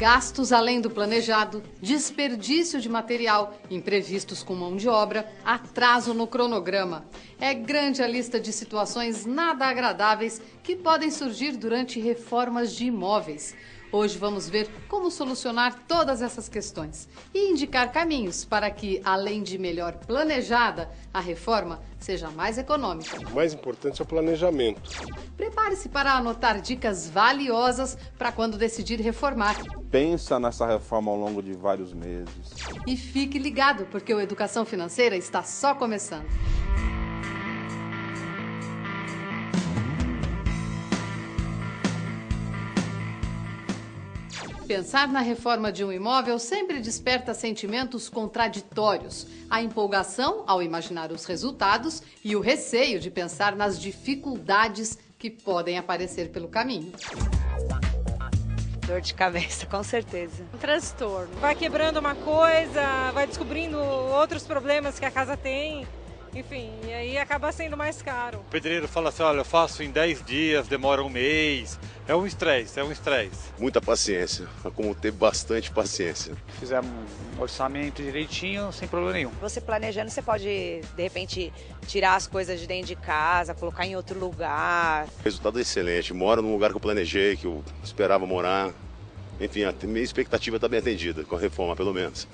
gastos além do planejado, desperdício de material, imprevistos com mão de obra, atraso no cronograma. É grande a lista de situações nada agradáveis que podem surgir durante reformas de imóveis. Hoje vamos ver como solucionar todas essas questões e indicar caminhos para que, além de melhor planejada, a reforma seja mais econômica. O mais importante é o planejamento. Prepare-se para anotar dicas valiosas para quando decidir reformar. Pensa nessa reforma ao longo de vários meses. E fique ligado, porque o Educação Financeira está só começando. Pensar na reforma de um imóvel sempre desperta sentimentos contraditórios. A empolgação ao imaginar os resultados e o receio de pensar nas dificuldades que podem aparecer pelo caminho. Dor de cabeça, com certeza. Um transtorno. Vai quebrando uma coisa, vai descobrindo outros problemas que a casa tem. Enfim, e aí acaba sendo mais caro. O pedreiro fala assim, olha, eu faço em 10 dias, demora um mês. É um estresse, Muita paciência, como ter bastante paciência. Fizemos um orçamento direitinho, sem problema nenhum. Você planejando, você pode, de repente, tirar as coisas de dentro de casa, colocar em outro lugar. Resultado excelente, moro num lugar que eu planejei, que eu esperava morar. Enfim, a minha expectativa está bem atendida, com a reforma pelo menos.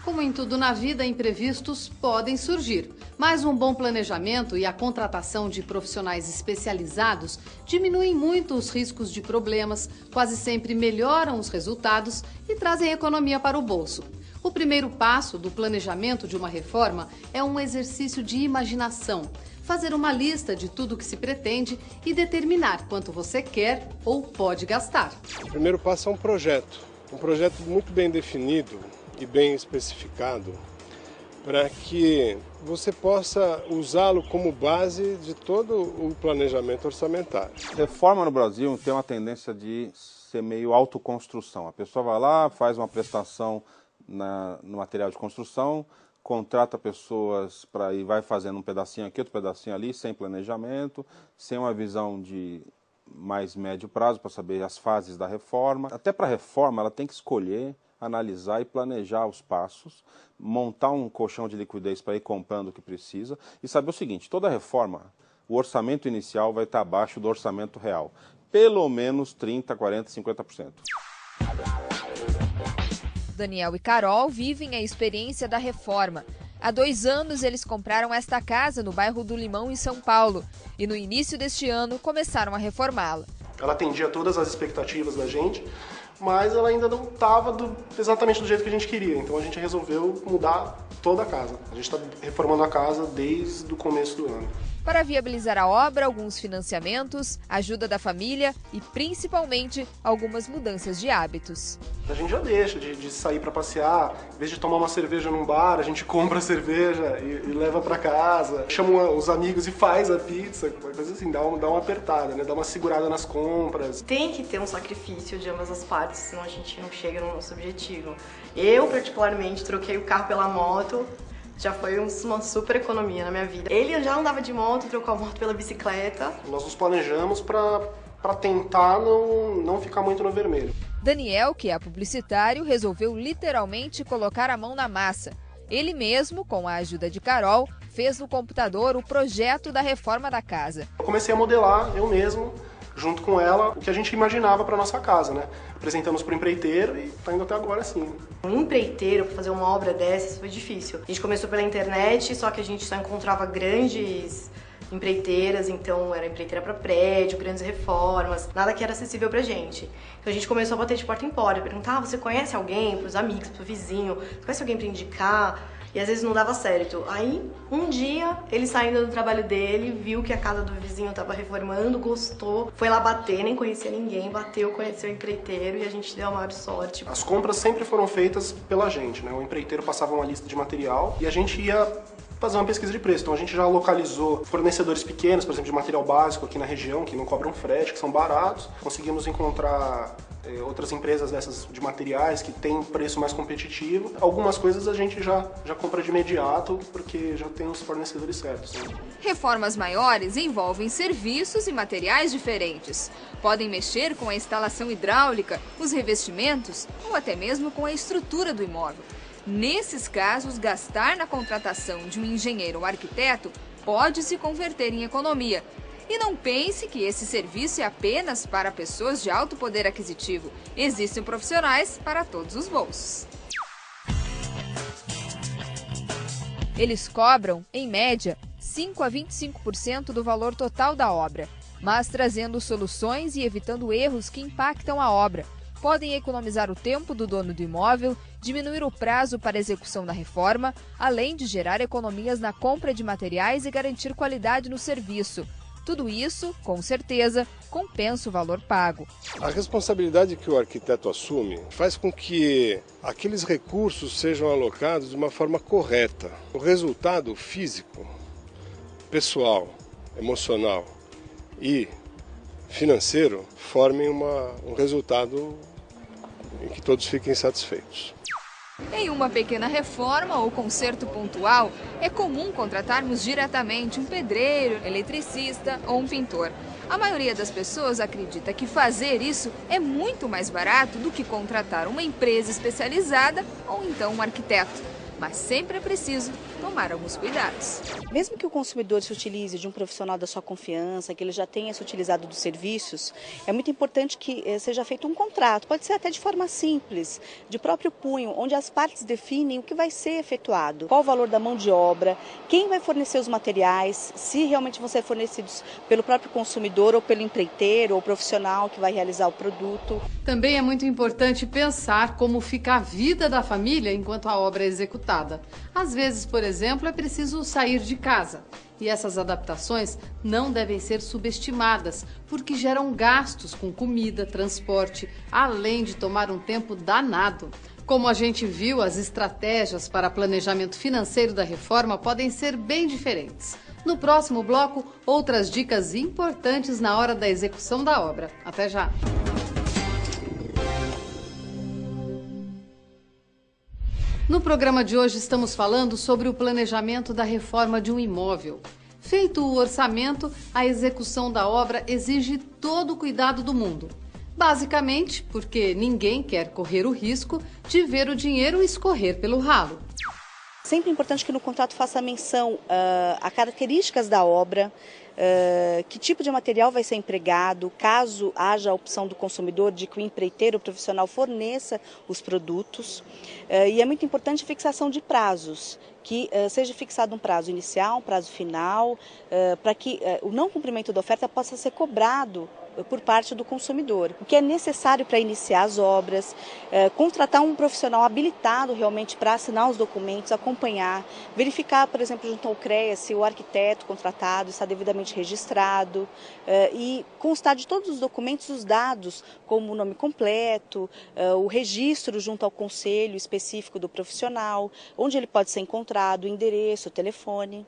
Como em tudo na vida, imprevistos podem surgir, mas um bom planejamento e a contratação de profissionais especializados diminuem muito os riscos de problemas, quase sempre melhoram os resultados e trazem economia para o bolso. O primeiro passo do planejamento de uma reforma é um exercício de imaginação. Fazer uma lista de tudo que se pretende e determinar quanto você quer ou pode gastar. O primeiro passo é um projeto muito bem definido e bem especificado, para que você possa usá-lo como base de todo o planejamento orçamentário. Reforma no Brasil tem uma tendência de ser meio autoconstrução. A pessoa vai lá, faz uma prestação no material de construção, contrata pessoas para ir, vai fazendo um pedacinho aqui, outro pedacinho ali, sem planejamento, sem uma visão de mais médio prazo para saber as fases da reforma. Até para a reforma ela tem que escolher, analisar e planejar os passos, montar um colchão de liquidez para ir comprando o que precisa e saber o seguinte, toda reforma, o orçamento inicial vai estar abaixo do orçamento real, pelo menos 30%, 40%, 50%. Daniel e Carol vivem a experiência da reforma. Há 2 anos eles compraram esta casa no bairro do Limão, em São Paulo, e no início deste ano começaram a reformá-la. Ela atendia todas as expectativas da gente, mas ela ainda não estava exatamente do jeito que a gente queria, então a gente resolveu mudar toda a casa. A gente está reformando a casa desde o começo do ano. Para viabilizar a obra, alguns financiamentos, ajuda da família e, principalmente, algumas mudanças de hábitos. A gente já deixa de sair para passear, em vez de tomar uma cerveja num bar, a gente compra a cerveja e leva para casa. Chama os amigos e faz a pizza, coisa assim, dá uma apertada, né? Dá uma segurada nas compras. Tem que ter um sacrifício de ambas as partes, senão a gente não chega no nosso objetivo. Eu, particularmente, troquei o carro pela moto. Já foi uma super economia na minha vida. Ele já andava de moto, trocou a moto pela bicicleta. Nós nos planejamos para tentar não ficar muito no vermelho. Daniel, que é publicitário, resolveu literalmente colocar a mão na massa. Ele mesmo, com a ajuda de Carol, fez no computador o projeto da reforma da casa. Eu comecei a modelar eu mesmo, junto com ela, o que a gente imaginava para nossa casa, né? Apresentamos para o empreiteiro e está indo até agora assim. Um empreiteiro para fazer uma obra dessas foi difícil. A gente começou pela internet, só que a gente só encontrava grandes empreiteiras, então era empreiteira para prédio, grandes reformas, nada que era acessível pra gente. Então a gente começou a bater de porta em porta, perguntar, você conhece alguém, pros amigos, pro vizinho, você conhece alguém para indicar? E às vezes não dava certo. Aí, um dia, ele saindo do trabalho dele, viu que a casa do vizinho estava reformando, gostou, foi lá bater, nem conhecia ninguém, bateu, conheceu o empreiteiro e a gente deu a maior sorte. As compras sempre foram feitas pela gente, né? O empreiteiro passava uma lista de material e a gente ia fazer uma pesquisa de preço. Então a gente já localizou fornecedores pequenos, por exemplo, de material básico aqui na região, que não cobram frete, que são baratos. Conseguimos encontrar outras empresas dessas de materiais que têm preço mais competitivo. Algumas coisas a gente já compra de imediato, porque já tem os fornecedores certos, né? Reformas maiores envolvem serviços e materiais diferentes. Podem mexer com a instalação hidráulica, os revestimentos ou até mesmo com a estrutura do imóvel. Nesses casos, gastar na contratação de um engenheiro ou arquiteto pode se converter em economia. E não pense que esse serviço é apenas para pessoas de alto poder aquisitivo. Existem profissionais para todos os bolsos. Eles cobram, em média, 5 a 25% do valor total da obra, mas trazendo soluções e evitando erros que impactam a obra. Podem economizar o tempo do dono do imóvel, diminuir o prazo para execução da reforma, além de gerar economias na compra de materiais e garantir qualidade no serviço. Tudo isso, com certeza, compensa o valor pago. A responsabilidade que o arquiteto assume faz com que aqueles recursos sejam alocados de uma forma correta. O resultado físico, pessoal, emocional e financeiro formem um resultado em que todos fiquem satisfeitos. Em uma pequena reforma ou conserto pontual, é comum contratarmos diretamente um pedreiro, eletricista ou um pintor. A maioria das pessoas acredita que fazer isso é muito mais barato do que contratar uma empresa especializada ou então um arquiteto. Mas sempre é preciso tomar alguns cuidados. Mesmo que o consumidor se utilize de um profissional da sua confiança, que ele já tenha se utilizado dos serviços, é muito importante que seja feito um contrato, pode ser até de forma simples, de próprio punho, onde as partes definem o que vai ser efetuado, qual o valor da mão de obra, quem vai fornecer os materiais, se realmente vão ser fornecidos pelo próprio consumidor ou pelo empreiteiro ou profissional que vai realizar o produto. Também é muito importante pensar como fica a vida da família enquanto a obra é executada. Às vezes, por exemplo, é preciso sair de casa. E essas adaptações não devem ser subestimadas, porque geram gastos com comida, transporte, além de tomar um tempo danado. Como a gente viu, as estratégias para planejamento financeiro da reforma podem ser bem diferentes. No próximo bloco, outras dicas importantes na hora da execução da obra. Até já! No programa de hoje estamos falando sobre o planejamento da reforma de um imóvel. Feito o orçamento, a execução da obra exige todo o cuidado do mundo. Basicamente, porque ninguém quer correr o risco de ver o dinheiro escorrer pelo ralo. Sempre é importante que no contrato faça menção a características da obra, que tipo de material vai ser empregado, caso haja a opção do consumidor de que o empreiteiro profissional forneça os produtos. E é muito importante a fixação de prazos, que seja fixado um prazo inicial, um prazo final, para que o não cumprimento da oferta possa ser cobrado por parte do consumidor. O que é necessário para iniciar as obras, contratar um profissional habilitado realmente para assinar os documentos, acompanhar, verificar, por exemplo, junto ao CREA se o arquiteto contratado está devidamente registrado e constar de todos os documentos os dados, como o nome completo, o registro junto ao conselho específico do profissional, onde ele pode ser encontrado, o endereço, o telefone.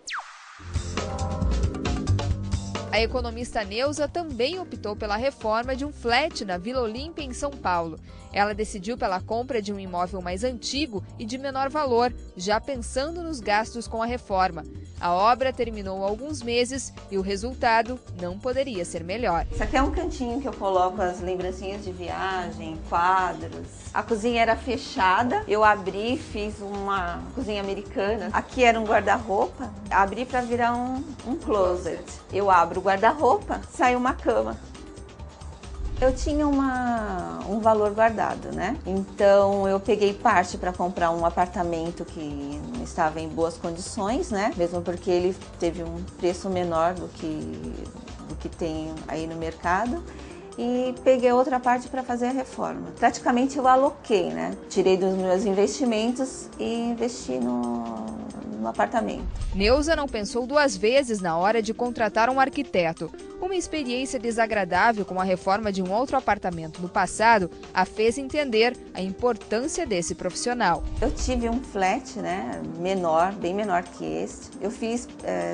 A economista Neuza também optou pela reforma de um flat na Vila Olímpia, em São Paulo. Ela decidiu pela compra de um imóvel mais antigo e de menor valor, já pensando nos gastos com a reforma. A obra terminou há alguns meses e o resultado não poderia ser melhor. Isso aqui é um cantinho que eu coloco as lembrancinhas de viagem, quadros. A cozinha era fechada, eu abri, fiz uma cozinha americana. Aqui era um guarda-roupa, abri para virar um closet. Eu abro o guarda-roupa, sai uma cama. Eu tinha um valor guardado, né? Então eu peguei parte para comprar um apartamento que não estava em boas condições, né? Mesmo porque ele teve um preço menor do que tem aí no mercado. E peguei outra parte para fazer a reforma. Praticamente eu aloquei, né? Tirei dos meus investimentos e investi no apartamento. Neuza não pensou duas vezes na hora de contratar um arquiteto. Uma experiência desagradável com a reforma de um outro apartamento no passado a fez entender a importância desse profissional. Eu tive um flat, né, menor, bem menor que este. Eu fiz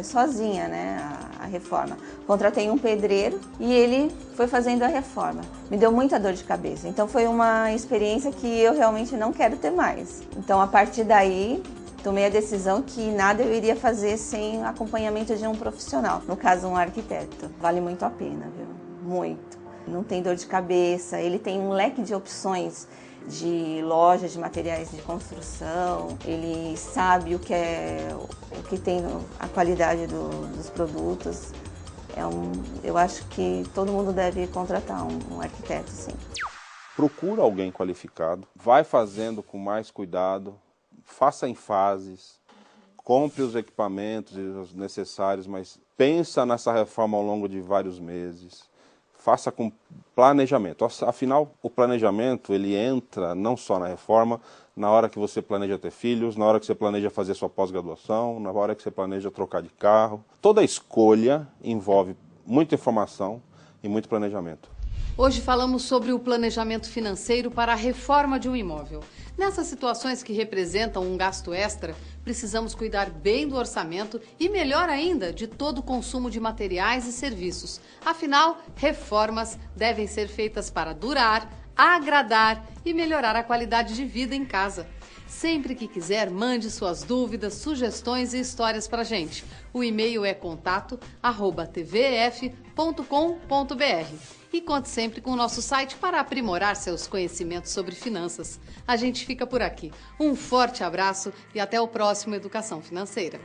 sozinha, né, a reforma. Contratei um pedreiro e ele foi fazendo a reforma. Me deu muita dor de cabeça, então foi uma experiência que eu realmente não quero ter mais. Então, a partir daí, tomei a decisão que nada eu iria fazer sem acompanhamento de um profissional, no caso um arquiteto. Vale muito a pena, viu? Muito. Não tem dor de cabeça, ele tem um leque de opções de lojas de materiais de construção, ele sabe o que tem a qualidade dos produtos. Eu acho que todo mundo deve contratar um arquiteto, sim. Procura alguém qualificado, vai fazendo com mais cuidado, faça em fases, compre os equipamentos necessários, mas pensa nessa reforma ao longo de vários meses. Faça com planejamento. Afinal, o planejamento, ele entra não só na reforma, na hora que você planeja ter filhos, na hora que você planeja fazer sua pós-graduação, na hora que você planeja trocar de carro. Toda escolha envolve muita informação e muito planejamento. Hoje falamos sobre o planejamento financeiro para a reforma de um imóvel. Nessas situações que representam um gasto extra, precisamos cuidar bem do orçamento e, melhor ainda, de todo o consumo de materiais e serviços. Afinal, reformas devem ser feitas para durar, agradar e melhorar a qualidade de vida em casa. Sempre que quiser, mande suas dúvidas, sugestões e histórias para a gente. O e-mail é contato@tvf.com.br. E conte sempre com o nosso site para aprimorar seus conhecimentos sobre finanças. A gente fica por aqui. Um forte abraço e até o próximo Educação Financeira.